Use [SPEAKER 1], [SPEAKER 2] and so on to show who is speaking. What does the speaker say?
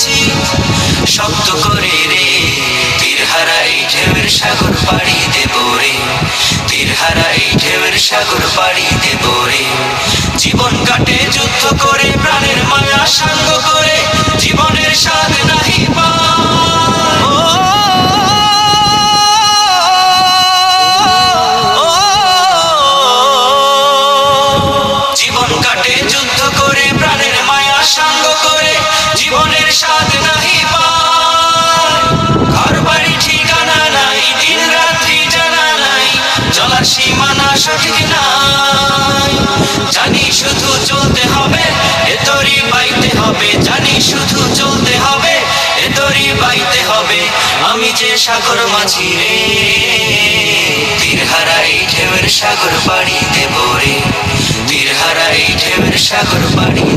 [SPEAKER 1] মাঝি শক্ত করে রে তীরহারা এই ঢেউয়ের সাগর পাড়ি দেব রে তীরহারা এই ঢেউয়ের সাগর পাড়ি দেব রে জীবন কাটে যুদ্ধ করে প্রাণের মায়া সাঙ্গ করে জীবনের স্বাদ নাহি জীবন কাটে যুদ্ধ করে প্রাণের মায়া সাঙ্গ করে জীবনের স্বাদ নাহি ঘর বাড়ি ঠিকানা নাই দিন রাত্রি জানা নাই চলার সীমানা সঠিক নাই জানি শুধু চলতে হবে এতরি বাইতে হবে জানি শুধু চলতে হবে এতরি বাইতে হবে আমি যে সাগর মাঝি রে তীরহারা এই ঢেউয়ের সাগর পাড়ি দেব রে তীরহারা এই ঢেউয়ের সাগর পাড়ি